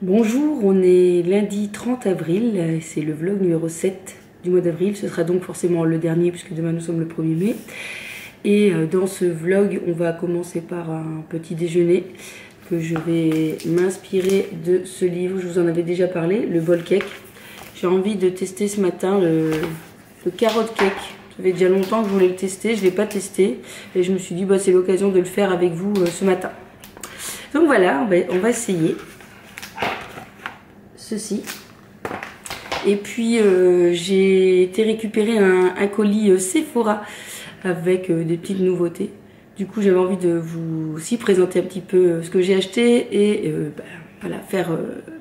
Bonjour, on est lundi 30 avril, c'est le vlog numéro 7 du mois d'avril, ce sera donc forcément le dernier puisque demain nous sommes le 1er mai. Et dans ce vlog, on va commencer par un petit déjeuner que je vais m'inspirer de ce livre, je vous en avais déjà parlé, le bol cake. J'ai envie de tester ce matin le carotte cake. Ça fait déjà longtemps que je voulais le tester, je ne l'ai pas testé et je me suis dit bah, c'est l'occasion de le faire avec vous ce matin. Donc voilà, on va essayer ceci. Et puis j'ai été récupérer un colis Sephora avec des petites nouveautés. Du coup j'avais envie de vous aussi présenter un petit peu ce que j'ai acheté et voilà, faire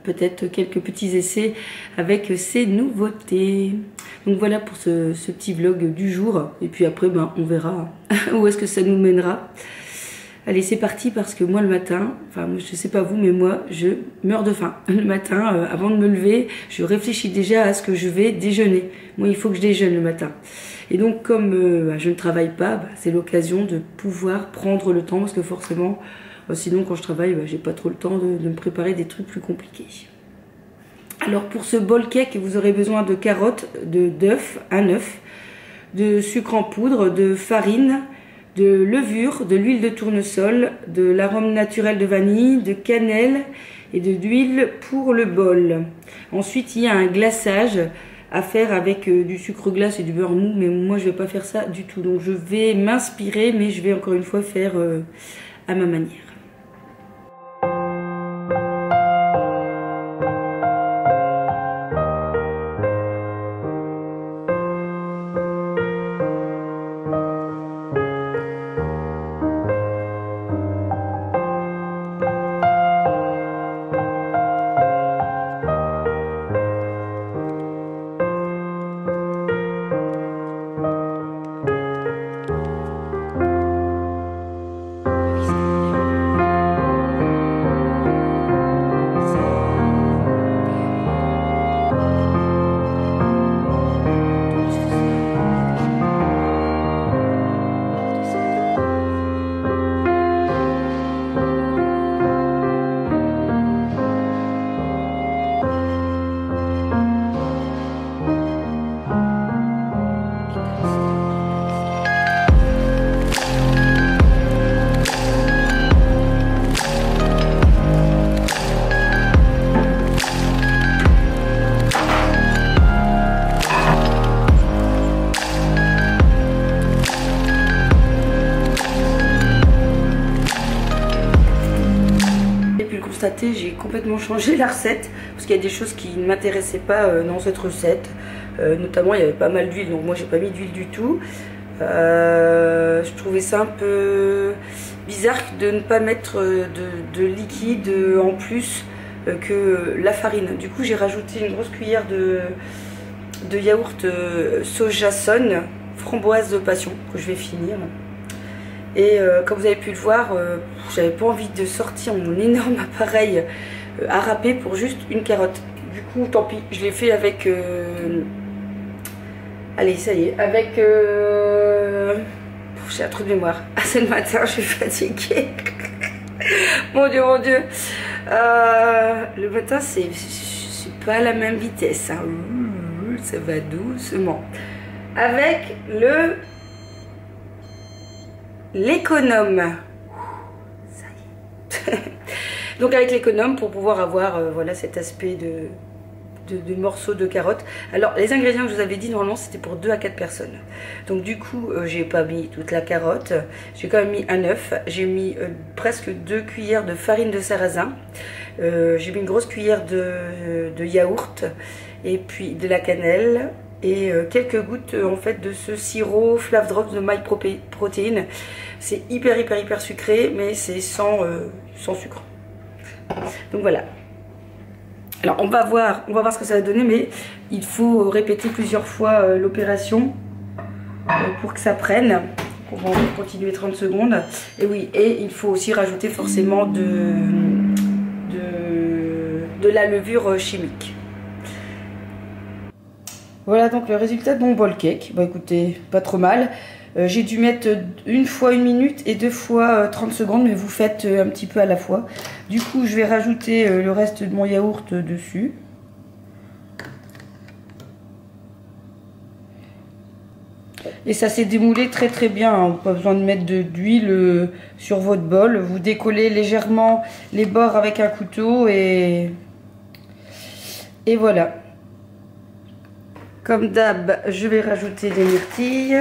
peut-être quelques petits essais avec ces nouveautés. Donc voilà pour ce petit vlog du jour. Et puis après on verra où est-ce que ça nous mènera. Allez, c'est parti parce que moi le matin, enfin je sais pas vous, mais moi je meurs de faim. Le matin, avant de me lever, je réfléchis déjà à ce que je vais déjeuner. Moi il faut que je déjeune le matin. Et donc comme je ne travaille pas, c'est l'occasion de pouvoir prendre le temps parce que forcément, sinon quand je travaille, j'ai pas trop le temps de me préparer des trucs plus compliqués. Alors pour ce bol cake, vous aurez besoin de carottes, d'œufs, un œuf, de sucre en poudre, de farine, de levure, de l'huile de tournesol, de l'arôme naturel de vanille, de cannelle et de l'huile pour le bol. Ensuite, il y a un glaçage à faire avec du sucre glace et du beurre mou, mais moi je vais pas faire ça du tout. Donc je vais m'inspirer, mais je vais encore une fois faire à ma manière. J'ai complètement changé la recette parce qu'il y a des choses qui ne m'intéressaient pas dans cette recette, notamment il y avait pas mal d'huile, donc moi j'ai pas mis d'huile du tout. Je trouvais ça un peu bizarre de ne pas mettre de liquide en plus que la farine. Du coup j'ai rajouté une grosse cuillère de yaourt sojason framboise de passion que je vais finir. Et comme vous avez pu le voir, j'avais pas envie de sortir mon énorme appareil à râper pour juste une carotte. Du coup, tant pis, je l'ai fait avec... Allez, ça y est, avec... J'ai un trou de mémoire. Ah, c'est le matin, je suis fatiguée. Mon Dieu, mon Dieu. Le matin, c'est pas la même vitesse. Hein. Ça va doucement. Avec l'économe. Ça y est. Donc avec l'économe pour pouvoir avoir voilà cet aspect de morceaux de carottes. Alors les ingrédients que je vous avais dit normalement c'était pour 2 à 4 personnes. Donc du coup j'ai pas mis toute la carotte. J'ai quand même mis un œuf. J'ai mis presque 2 cuillères de farine de sarrasin. J'ai mis une grosse cuillère de yaourt et puis de la cannelle. Et quelques gouttes en fait de ce sirop Flav Drops de My Protein. C'est hyper sucré, mais c'est sans sucre. Donc voilà. Alors on va voir ce que ça va donner, mais il faut répéter plusieurs fois l'opération pour que ça prenne. On va continuer 30 secondes. Et oui, et il faut aussi rajouter forcément de la levure chimique. Voilà donc le résultat de mon bol cake. Bon écoutez, pas trop mal. J'ai dû mettre une fois 1 minute et 2 fois 30 secondes, mais vous faites un petit peu à la fois. Du coup, je vais rajouter le reste de mon yaourt dessus. Et ça s'est démoulé très très bien, hein. Pas besoin de mettre d'huile sur votre bol. Vous décollez légèrement les bords avec un couteau et voilà. Comme d'hab, je vais rajouter des myrtilles.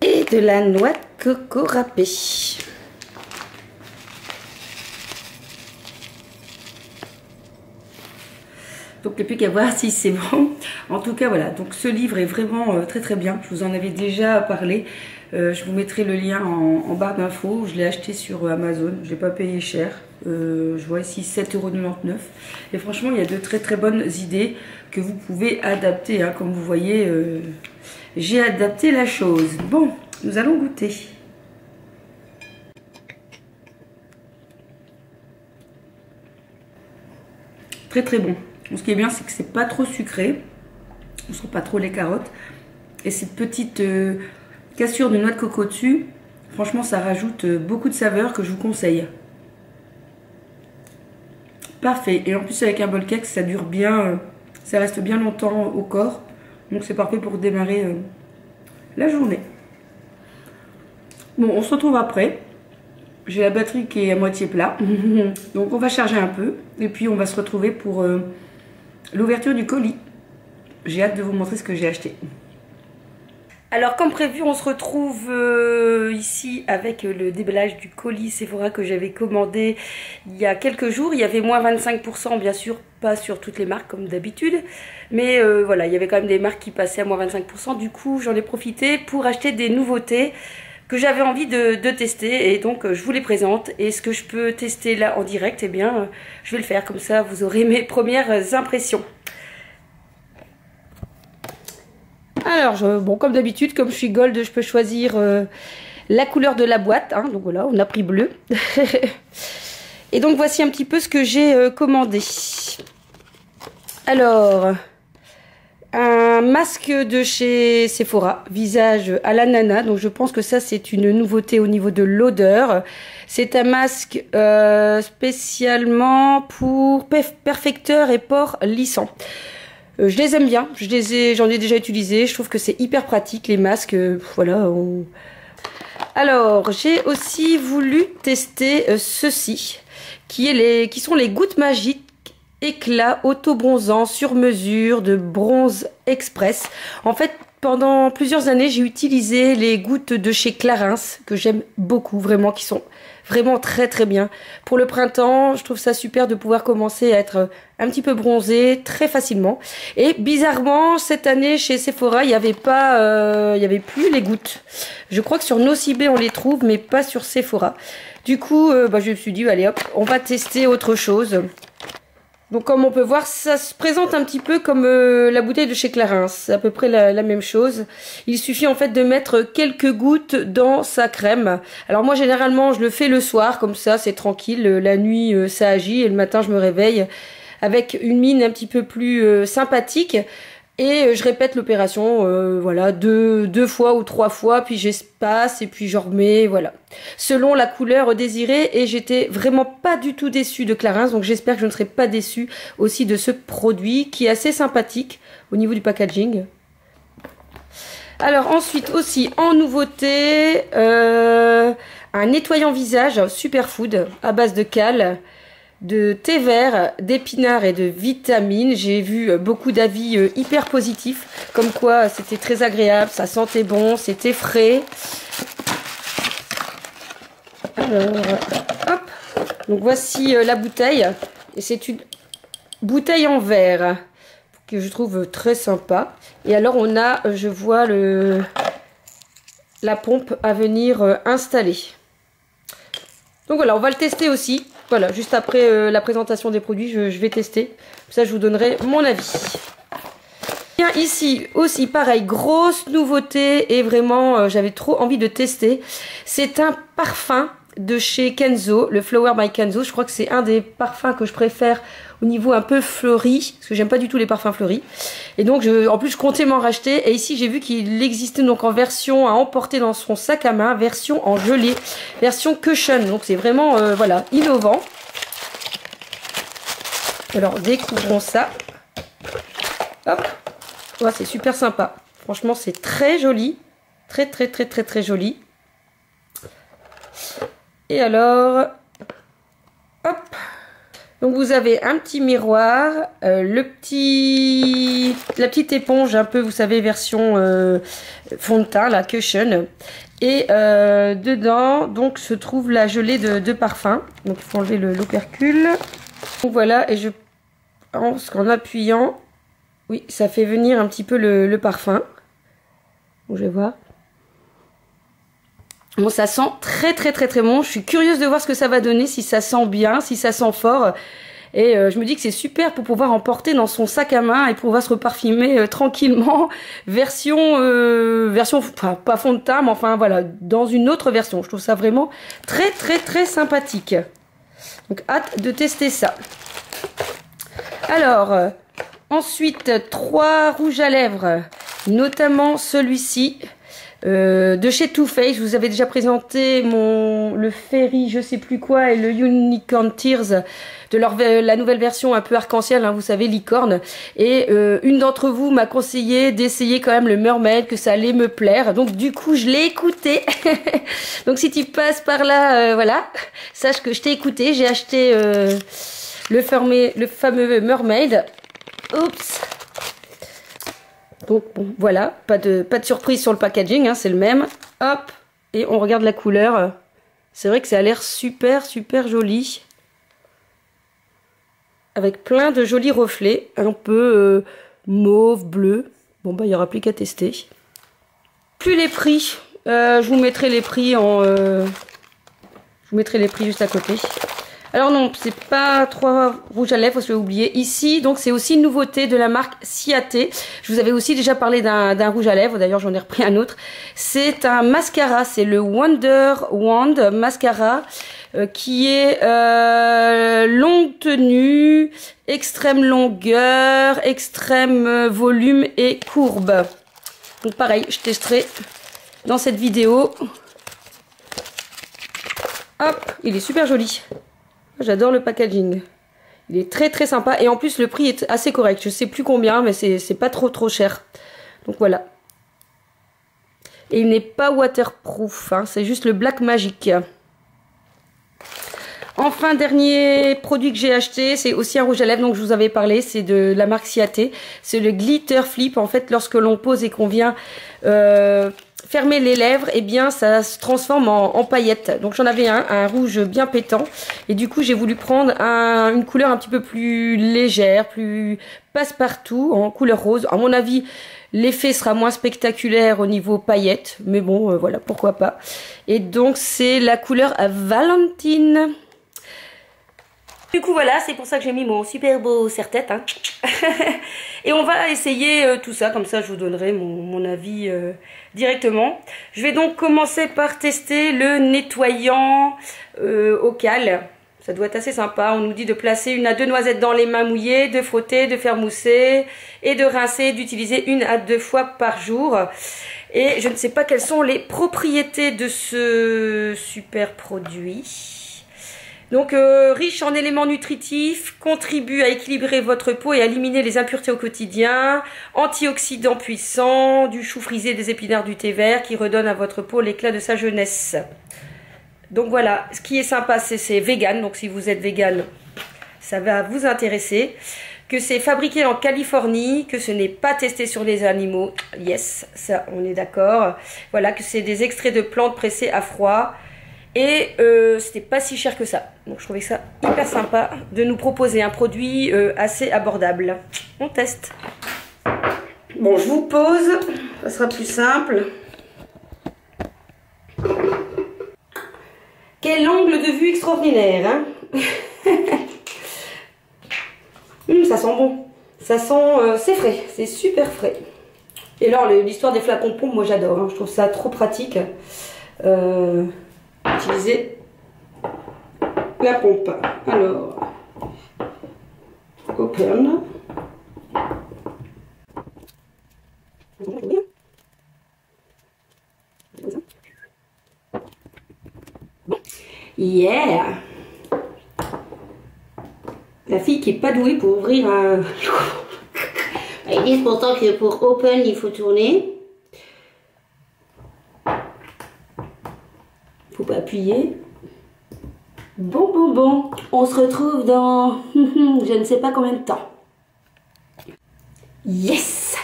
Et de la noix de coco râpée. Donc il n'y a plus qu'à voir si c'est bon. En tout cas voilà, donc ce livre est vraiment très très bien. Je vous en avais déjà parlé. Je vous mettrai le lien en barre d'infos. Je l'ai acheté sur Amazon, je n'ai pas payé cher. Je vois ici 7,99 €. Et franchement il y a de très très bonnes idées que vous pouvez adapter, hein. Comme vous voyez, j'ai adapté la chose. Bon, nous allons goûter. Très très bon. Ce qui est bien, c'est que c'est pas trop sucré, on sent pas trop les carottes, et cette petite cassure de noix de coco dessus, franchement ça rajoute beaucoup de saveurs que je vous conseille. Parfait. Et en plus avec un bol cake, ça dure bien, ça reste bien longtemps au corps, donc c'est parfait pour démarrer la journée. Bon, on se retrouve après. J'ai la batterie qui est à moitié plat, donc on va charger un peu et puis on va se retrouver pour l'ouverture du colis. J'ai hâte de vous montrer ce que j'ai acheté. Alors comme prévu, on se retrouve ici avec le déballage du colis Sephora que j'avais commandé il y a quelques jours. Il y avait moins 25%, bien sûr, pas sur toutes les marques comme d'habitude. Mais voilà, il y avait quand même des marques qui passaient à moins 25%. Du coup, j'en ai profité pour acheter des nouveautés que j'avais envie de tester. Et donc, je vous les présente. Et ce que je peux tester là en direct, eh bien, je vais le faire. Comme ça, vous aurez mes premières impressions. Alors, bon, comme d'habitude, comme je suis gold, je peux choisir la couleur de la boîte. Hein, donc voilà, on a pris bleu. Et donc, voici un petit peu ce que j'ai commandé. Alors, un masque de chez Sephora, visage à l'ananas. Donc, je pense que ça, c'est une nouveauté au niveau de l'odeur. C'est un masque spécialement pour perfecteur et pores lissants. Je les aime bien, j'en ai déjà utilisé, je trouve que c'est hyper pratique les masques, voilà. Alors, j'ai aussi voulu tester ceci, qui sont les gouttes magiques éclat auto-bronzant sur mesure de Bronze Express. En fait, pendant plusieurs années, j'ai utilisé les gouttes de chez Clarins, que j'aime beaucoup, vraiment, qui sont vraiment très très bien. Pour le printemps, je trouve ça super de pouvoir commencer à être un petit peu bronzé très facilement. Et bizarrement, cette année chez Sephora, il n'y avait plus les gouttes. Je crois que sur Nocibé on les trouve, mais pas sur Sephora. Du coup, je me suis dit, allez hop, on va tester autre chose. Donc comme on peut voir, ça se présente un petit peu comme la bouteille de chez Clarins. C'est à peu près la même chose. Il suffit en fait de mettre quelques gouttes dans sa crème. Alors moi généralement je le fais le soir, comme ça c'est tranquille. La nuit ça agit et le matin je me réveille avec une mine un petit peu plus sympathique. Et je répète l'opération, voilà, deux fois ou 3 fois, puis j'espace et puis j'en remets, voilà. Selon la couleur désirée, et j'étais vraiment pas du tout déçue de Clarins, donc j'espère que je ne serai pas déçue aussi de ce produit qui est assez sympathique au niveau du packaging. Alors ensuite aussi en nouveauté, un nettoyant visage Superfood à base de cale, de thé vert, d'épinards et de vitamines. J'ai vu beaucoup d'avis hyper positifs, comme quoi c'était très agréable, ça sentait bon, c'était frais. Alors, hop, donc voici la bouteille, et c'est une bouteille en verre que je trouve très sympa. Et alors on a, je vois la pompe à venir installer. Donc voilà, on va le tester aussi. Voilà, juste après la présentation des produits, je vais tester. Ça, je vous donnerai mon avis. Bien, ici aussi, pareil, grosse nouveauté et vraiment, j'avais trop envie de tester. C'est un parfum de chez Kenzo, le Flower by Kenzo. Je crois que c'est un des parfums que je préfère au niveau un peu fleuri, parce que j'aime pas du tout les parfums fleuris. Et donc, en plus, je comptais m'en racheter. Et ici, j'ai vu qu'il existait donc en version à emporter dans son sac à main, version en gelée, version cushion. Donc, c'est vraiment, voilà, innovant. Alors, découvrons ça. Hop. Ouais, c'est super sympa. Franchement, c'est très joli. Très, très, très, très, très joli. Et alors, hop. Donc, vous avez un petit miroir, la petite éponge, un peu, vous savez, version fond de teint, la cushion. Et dedans, donc, se trouve la gelée de parfum. Donc, il faut enlever l'opercule. Donc, voilà, et je pense qu'en appuyant, oui, ça fait venir un petit peu le parfum. Donc, je vais voir. Bon, ça sent très très très très bon. Je suis curieuse de voir ce que ça va donner, si ça sent bien, si ça sent fort. Et je me dis que c'est super pour pouvoir emporter dans son sac à main et pouvoir se reparfumer tranquillement. Version, enfin pas fond de teint, mais enfin voilà, dans une autre version. Je trouve ça vraiment très très très sympathique. Donc hâte de tester ça. Alors, ensuite, 3 rouges à lèvres, notamment celui-ci. De chez Too Faced, je vous avais déjà présenté le Fairy, je sais plus quoi, et le Unicorn Tears de la nouvelle version un peu arc-en-ciel, hein, vous savez, licorne. Et une d'entre vous m'a conseillé d'essayer quand même le Mermaid, que ça allait me plaire. Donc du coup, je l'ai écouté. Donc si tu passes par là, voilà, sache que je t'ai écouté. J'ai acheté le fameux Mermaid. Oups. Donc bon, voilà, pas de surprise sur le packaging, hein, c'est le même. Hop, et on regarde la couleur. C'est vrai que ça a l'air super super joli. Avec plein de jolis reflets, un peu mauve, bleu. Bon bah il n'y aura plus qu'à tester. Plus les prix, je vous mettrai les prix juste à côté. Alors non, c'est pas 3 rouges à lèvres, je vais oublier. Ici, donc c'est aussi une nouveauté de la marque Ciaté. Je vous avais aussi déjà parlé d'un rouge à lèvres, d'ailleurs j'en ai repris un autre. C'est un mascara, c'est le Wonder Wand Mascara qui est longue tenue, extrême longueur, extrême volume et courbe. Donc pareil, je testerai dans cette vidéo. Hop, il est super joli. J'adore le packaging. Il est très très sympa. Et en plus, le prix est assez correct. Je sais plus combien, mais c'est pas trop cher. Donc voilà. Et il n'est pas waterproof. Hein, c'est juste le Black Magic. Enfin, dernier produit que j'ai acheté, c'est aussi un rouge à lèvres, donc je vous avais parlé, c'est de la marque Ciaté. C'est le Glitter Flip. En fait, lorsque l'on pose et qu'on vient fermer les lèvres, eh bien ça se transforme en paillettes. Donc j'en avais un rouge bien pétant. Et du coup, j'ai voulu prendre une couleur un petit peu plus légère, plus passe-partout, en couleur rose. À mon avis, l'effet sera moins spectaculaire au niveau paillettes. Mais bon, voilà, pourquoi pas. Et donc, c'est la couleur Valentine. Du coup voilà, c'est pour ça que j'ai mis mon super beau serre-tête. Hein. Et on va essayer tout ça, comme ça je vous donnerai mon avis directement. Je vais donc commencer par tester le nettoyant au cal. Ça doit être assez sympa. On nous dit de placer 1 à 2 noisettes dans les mains mouillées, de frotter, de faire mousser et de rincer, d'utiliser 1 à 2 fois par jour. Et je ne sais pas quelles sont les propriétés de ce super produit. Donc riche en éléments nutritifs, contribue à équilibrer votre peau et à éliminer les impuretés au quotidien, antioxydant puissant, du chou frisé, des épinards, du thé vert qui redonne à votre peau l'éclat de sa jeunesse. Donc voilà, ce qui est sympa, c'est vegan, donc si vous êtes vegan, ça va vous intéresser. Que c'est fabriqué en Californie, que ce n'est pas testé sur les animaux, yes, ça on est d'accord. Voilà, que c'est des extraits de plantes pressées à froid. Et c'était pas si cher que ça. Donc je trouvais ça hyper sympa de nous proposer un produit assez abordable. On teste. Bon, je vous pose. Ça sera plus simple. Quel angle de vue extraordinaire, hein. Ça sent bon. Ça sent... c'est frais. C'est super frais. Et alors, l'histoire des flacons pompes, moi j'adore. Hein. Je trouve ça trop pratique. Utiliser la pompe. Alors, Open. Yeah! La fille qui est pas douée pour ouvrir un... Ils disent pourtant que pour open, il faut tourner. Faut pas appuyer. Bon. On se retrouve dans... je ne sais pas combien de temps. Yes!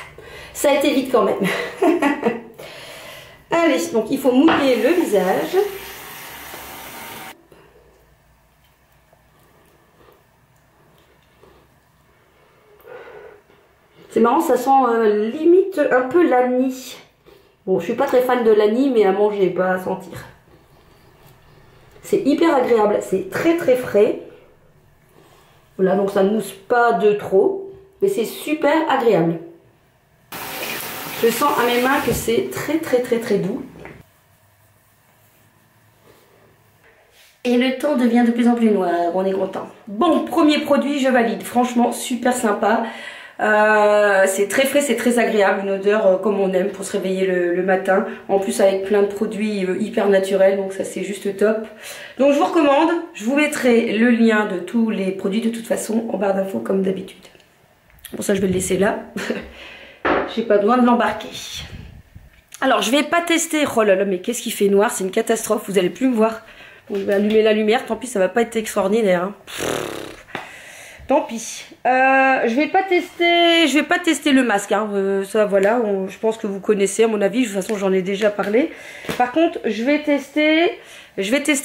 Ça a été vite quand même. Allez, donc il faut mouiller le visage. C'est marrant, ça sent limite un peu l'anis. Bon, je suis pas très fan de l'anis, mais à manger, pas à sentir. C'est hyper agréable, c'est très frais. Voilà, donc ça ne mousse pas de trop, mais c'est super agréable. Je sens à mes mains que c'est très doux. Et le temps devient de plus en plus noir, on est content. Bon, premier produit, je valide. Franchement, super sympa. C'est très frais, c'est très agréable, une odeur comme on aime pour se réveiller le matin. En plus avec plein de produits hyper naturels, donc ça c'est juste top. Donc je vous recommande, je vous mettrai le lien de tous les produits de toute façon en barre d'infos comme d'habitude. Pour ça je vais le laisser là. J'ai pas besoin de l'embarquer. Alors je vais pas tester, oh là là mais qu'est-ce qui fait noir, c'est une catastrophe, vous allez plus me voir. Donc, je vais allumer la lumière, tant pis ça va pas être extraordinaire. Hein. Tant pis. Je vais pas tester le masque. Hein. Ça, voilà, je pense que vous connaissez, à mon avis. De toute façon, j'en ai déjà parlé. Par contre, je vais tester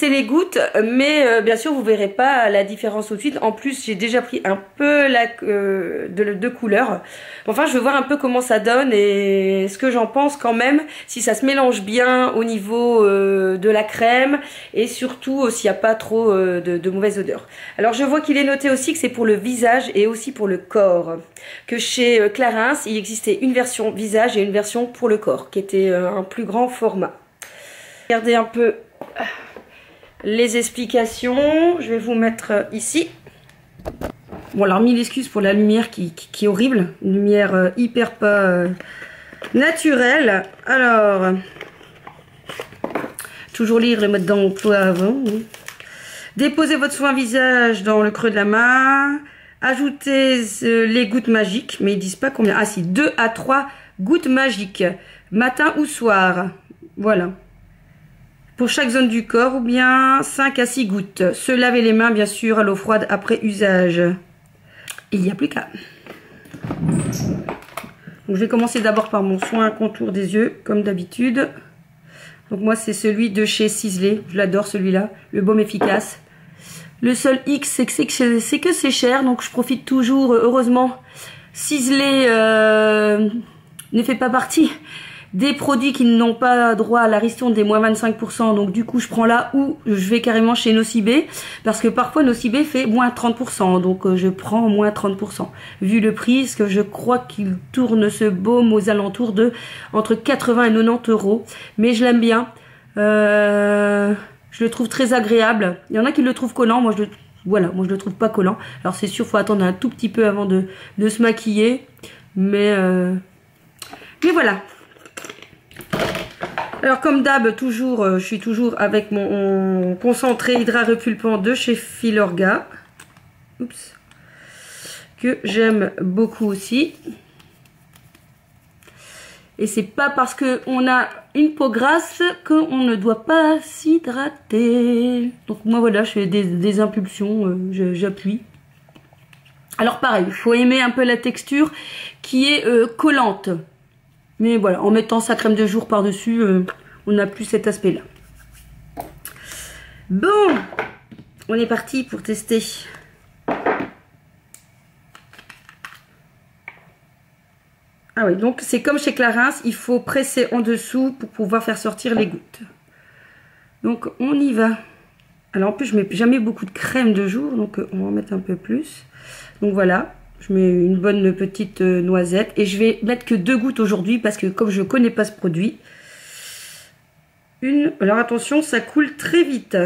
les gouttes, mais bien sûr, vous verrez pas la différence tout de suite. En plus, j'ai déjà pris un peu de couleur. Enfin, je vais voir un peu comment ça donne et ce que j'en pense quand même, si ça se mélange bien au niveau de la crème et surtout s'il n'y a pas trop de mauvaise odeur. Alors, je vois qu'il est noté aussi que c'est pour le visage et aussi pour le corps. Que chez Clarins, il existait une version visage et une version pour le corps, qui était un plus grand format. Regardez un peu les explications. Je vais vous mettre ici. Bon, alors mille excuses pour la lumière qui est horrible. Une lumière hyper pas naturelle. Alors, toujours lire le mode d'emploi avant. Déposez votre soin visage dans le creux de la main. Ajoutez les gouttes magiques. Mais ils disent pas combien. Ah si, 2 à 3 gouttes magiques. Matin ou soir. Voilà. Pour chaque zone du corps, ou bien 5 à 6 gouttes. Se laver les mains, bien sûr, à l'eau froide après usage. Il n'y a plus qu'à. Donc, je vais commencer d'abord par mon soin contour des yeux, comme d'habitude. Donc, moi, c'est celui de chez Sisley. Je l'adore, celui-là. Le baume efficace. Le seul X, c'est que c'est cher. Donc, je profite toujours, heureusement. Sisley ne fait pas partie des produits qui n'ont pas droit à la ristourne des moins 25%, donc du coup je prends là ou je vais carrément chez Nocibé, parce que parfois Nocibé fait moins 30%, donc je prends moins 30%. Vu le prix, parce que je crois qu'il tourne ce baume aux alentours de entre 80 et 90 euros, mais je l'aime bien. Je le trouve très agréable. Il y en a qui le trouvent collant, moi je le trouve pas collant. Alors c'est sûr, faut attendre un tout petit peu avant de se maquiller, mais voilà. Alors comme d'hab, je suis toujours avec mon concentré hydra repulpant de chez Filorga. Oups. Que j'aime beaucoup aussi. Et c'est pas parce qu'on a une peau grasse qu'on ne doit pas s'hydrater. Donc moi voilà, je fais des impulsions, j'appuie. Alors pareil, il faut aimer un peu la texture qui est collante. Mais voilà, en mettant sa crème de jour par-dessus, on n'a plus cet aspect-là. Bon, on est parti pour tester. Ah oui, donc c'est comme chez Clarins, il faut presser en dessous pour pouvoir faire sortir les gouttes. Donc on y va. Alors en plus, je mets jamais beaucoup de crème de jour, donc on va en mettre un peu plus. Donc voilà. Je mets une bonne petite noisette. Et je vais mettre que 2 gouttes aujourd'hui parce que comme je ne connais pas ce produit. Alors attention, ça coule très vite.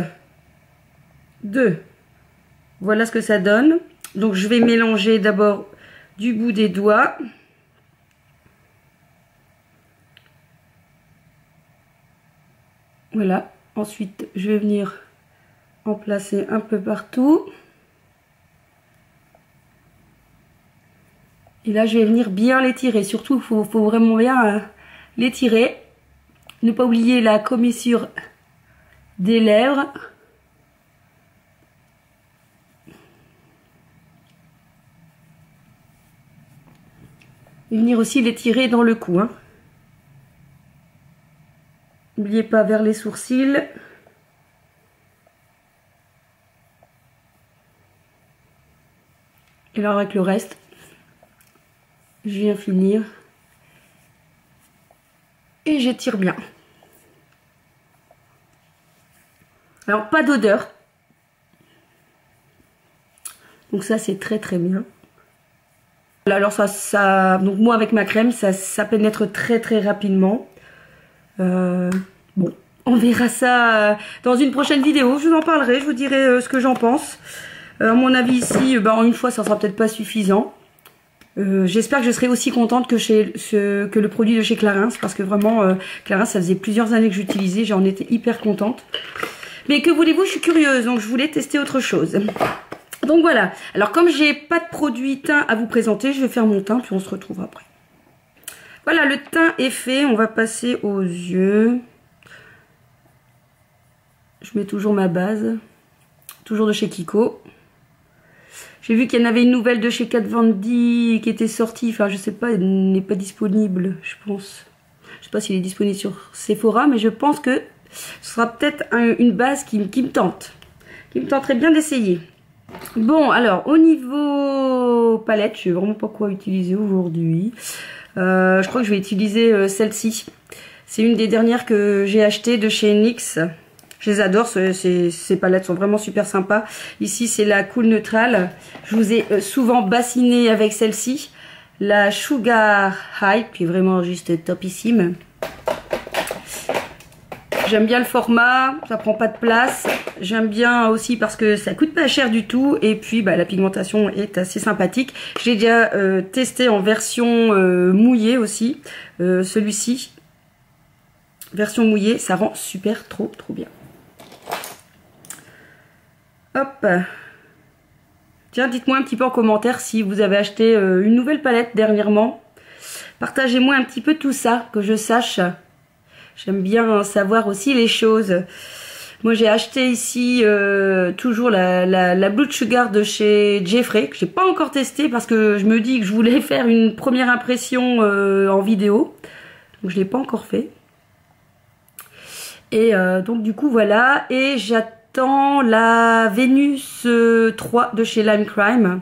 2. Voilà ce que ça donne. Donc je vais mélanger d'abord du bout des doigts. Voilà. Ensuite, je vais venir en placer un peu partout. Et là, je vais venir bien l'étirer. Surtout, il faut vraiment bien l'étirer. Ne pas oublier la commissure des lèvres. Et venir aussi l'étirer dans le cou. Hein. N'oubliez pas vers les sourcils. Et alors avec le reste, je viens finir. Et j'étire bien. Alors pas d'odeur. Donc ça c'est très très bien. Alors donc moi avec ma crème, ça pénètre très très rapidement. Bon, on verra ça dans une prochaine vidéo. Je vous en parlerai, je vous dirai ce que j'en pense. À mon avis ici, en une fois, ça sera peut-être pas suffisant. J'espère que je serai aussi contente que le produit de chez Clarins, parce que vraiment, Clarins, ça faisait plusieurs années que j'utilisais, j'en étais hyper contente. Mais que voulez-vous, je suis curieuse, donc je voulais tester autre chose. Donc voilà, alors comme j'ai pas de produit teint à vous présenter, je vais faire mon teint, puis on se retrouve après. Voilà, le teint est fait, on va passer aux yeux. Je mets toujours ma base, toujours de chez Kiko. J'ai vu qu'il y en avait une nouvelle de chez Kat Von D qui était sortie, enfin je sais pas, elle n'est pas disponible, je pense. Je sais pas s'il est disponible sur Sephora, mais je pense que ce sera peut-être une base qui me tente. Qui me tenterait bien d'essayer. Bon, alors, au niveau palette, je sais vraiment pas quoi utiliser aujourd'hui. Je crois que je vais utiliser celle-ci. C'est une des dernières que j'ai achetées de chez NYX. Je les adore, ces palettes sont vraiment super sympas. Ici, c'est la Cool Neutral. Je vous ai souvent bassiné avec celle-ci. La Sugar High, qui est vraiment juste topissime. J'aime bien le format, ça prend pas de place. J'aime bien aussi parce que ça coûte pas cher du tout. Et puis la pigmentation est assez sympathique. J'ai déjà testé en version mouillée aussi. Celui-ci, version mouillée, ça rend super trop bien. Hop. Tiens, dites-moi un petit peu en commentaire si vous avez acheté une nouvelle palette dernièrement. Partagez-moi un petit peu tout ça, que je sache. J'aime bien savoir aussi les choses. Moi j'ai acheté ici toujours la Blood Sugar de chez Jeffree, que j'ai pas encore testé parce que je me dis que je voulais faire une première impression en vidéo. Donc je l'ai pas encore fait. Et donc du coup voilà. Et j'attends la Vénus 3 de chez Lime Crime,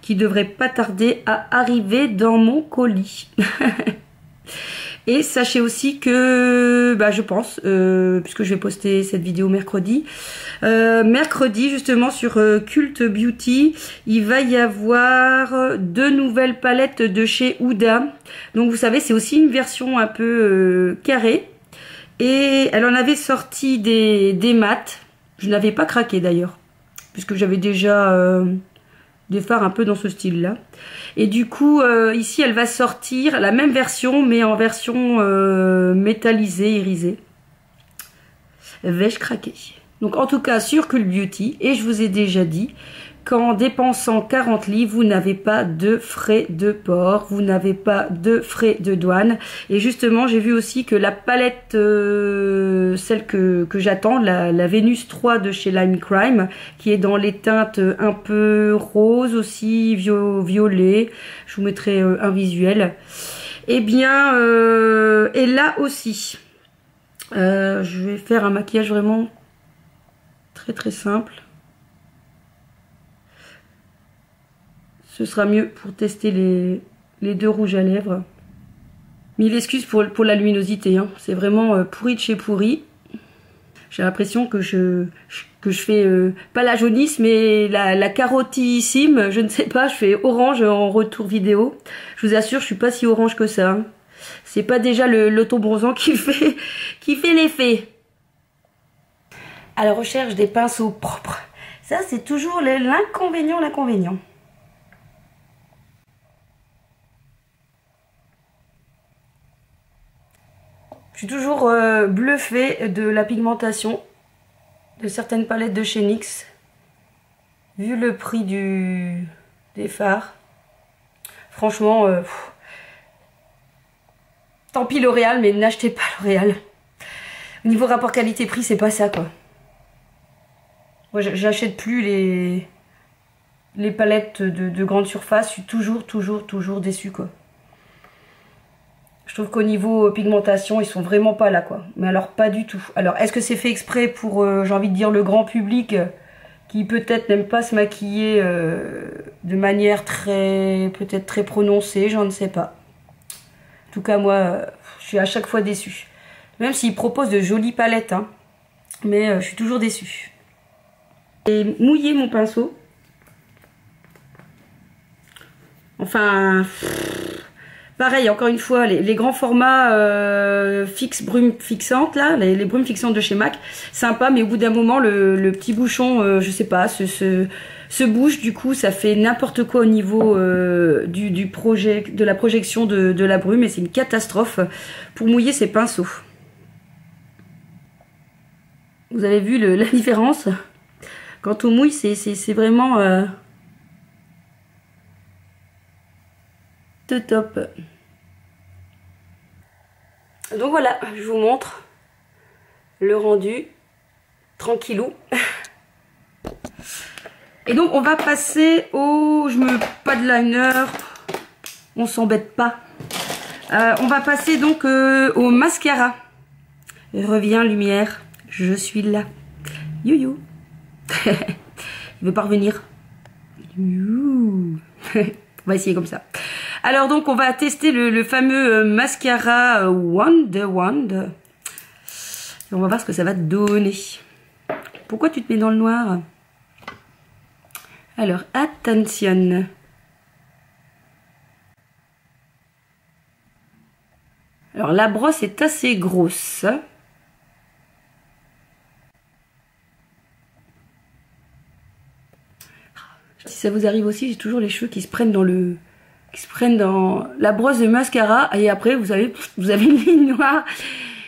qui devrait pas tarder à arriver dans mon colis. Et sachez aussi que, je pense, puisque je vais poster cette vidéo mercredi, justement sur Cult Beauty, il va y avoir 2 nouvelles palettes de chez Huda. Donc vous savez, c'est aussi une version un peu carrée. Et elle en avait sorti des mats. Je n'avais pas craqué d'ailleurs, puisque j'avais déjà des fards un peu dans ce style-là. Et du coup, ici, elle va sortir la même version, mais en version métallisée, irisée. Vais-je craquer? Donc, en tout cas, sur Cult Beauty, et je vous ai déjà dit qu'en dépensant 40 livres, vous n'avez pas de frais de port, vous n'avez pas de frais de douane. Et justement, j'ai vu aussi que la palette, celle que j'attends, la Vénus 3 de chez Lime Crime, qui est dans les teintes un peu rose aussi, violet, je vous mettrai un visuel. Et bien, et là aussi, je vais faire un maquillage vraiment très simple. Ce sera mieux pour tester les 2 rouges à lèvres. Mille excuses pour la luminosité, hein. C'est vraiment pourri de chez pourri. J'ai l'impression que je fais pas la jaunisse, mais la carotissime, je ne sais pas, je fais orange en retour vidéo. Je vous assure, je suis pas si orange que ça. Hein. C'est pas déjà l'autobronzant qui fait l'effet. À la recherche des pinceaux propres. Ça, c'est toujours l'inconvénient. Je suis toujours bluffée de la pigmentation de certaines palettes de chez NYX. Vu le prix des fards. Franchement, tant pis L'Oréal, mais n'achetez pas L'Oréal. Au niveau rapport qualité-prix, c'est pas ça quoi. Moi, j'achète plus les palettes de grande surface. Je suis toujours déçue quoi. Je trouve qu'au niveau pigmentation, ils sont vraiment pas là quoi. Mais alors pas du tout. Alors est-ce que c'est fait exprès pour, j'ai envie de dire, le grand public qui peut-être n'aime pas se maquiller de manière peut-être très prononcée, j'en ne sais pas. En tout cas moi, je suis à chaque fois déçue. Même s'ils proposent de jolies palettes, hein. Mais je suis toujours déçue. J'ai mouillé mon pinceau. Enfin, pareil, encore une fois, les grands formats brumes fixantes, là, les brumes fixantes de chez MAC, sympa, mais au bout d'un moment, le petit bouchon, je sais pas, se bouge, du coup, ça fait n'importe quoi au niveau de la projection de la brume, et c'est une catastrophe pour mouiller ces pinceaux. Vous avez vu la différence? Quand on mouille, c'est vraiment top. Donc voilà, je vous montre le rendu tranquillou. Et donc on va passer pas de liner, on s'embête pas. On va passer donc au mascara. Reviens lumière, je suis là. You. Il veut pas revenir. On va essayer comme ça. Alors donc on va tester le fameux mascara Wand. Et on va voir ce que ça va donner. Pourquoi tu te mets dans le noir? Alors attention. Alors la brosse est assez grosse. Si ça vous arrive aussi, j'ai toujours les cheveux qui se prennent dans la brosse de mascara, et après vous avez une ligne noire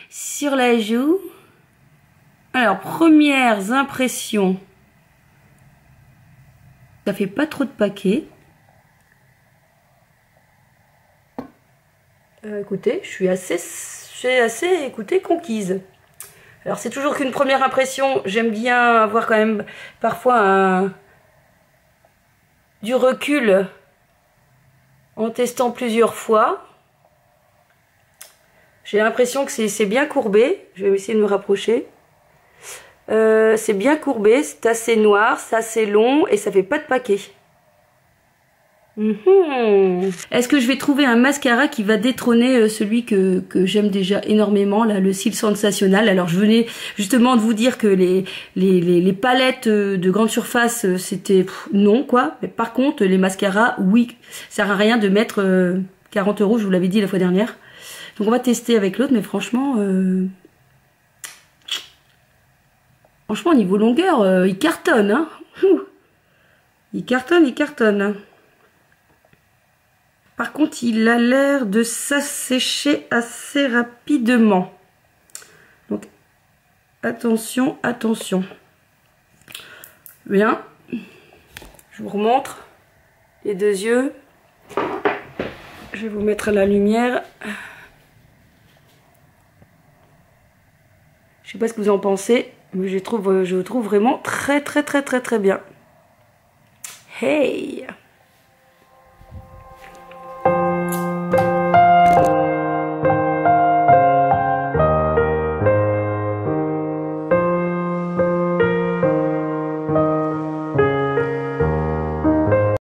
sur la joue. Alors premières impressions, ça fait pas trop de paquets. Écoutez, je suis assez écoutez, conquise. Alors c'est toujours qu'une première impression, j'aime bien avoir quand même parfois du recul en testant plusieurs fois. J'ai l'impression que c'est bien courbé. Je vais essayer de me rapprocher. C'est bien courbé, c'est assez noir, c'est assez long et ça fait pas de paquet. Est-ce que je vais trouver un mascara qui va détrôner celui que j'aime déjà énormément, là, le Cils Sensationnel? Alors je venais justement de vous dire que les palettes de grande surface, c'était non quoi. Mais par contre les mascaras, oui, ça sert à rien de mettre 40 €, je vous l'avais dit la fois dernière. Donc on va tester avec l'autre, mais franchement au niveau longueur, il cartonne, hein. Il cartonne. Par contre, il a l'air de s'assécher assez rapidement. Donc, attention. Bien. Je vous remontre les deux yeux. Je vais vous mettre à la lumière. Je sais pas ce que vous en pensez, mais je trouve vraiment très bien. Hey!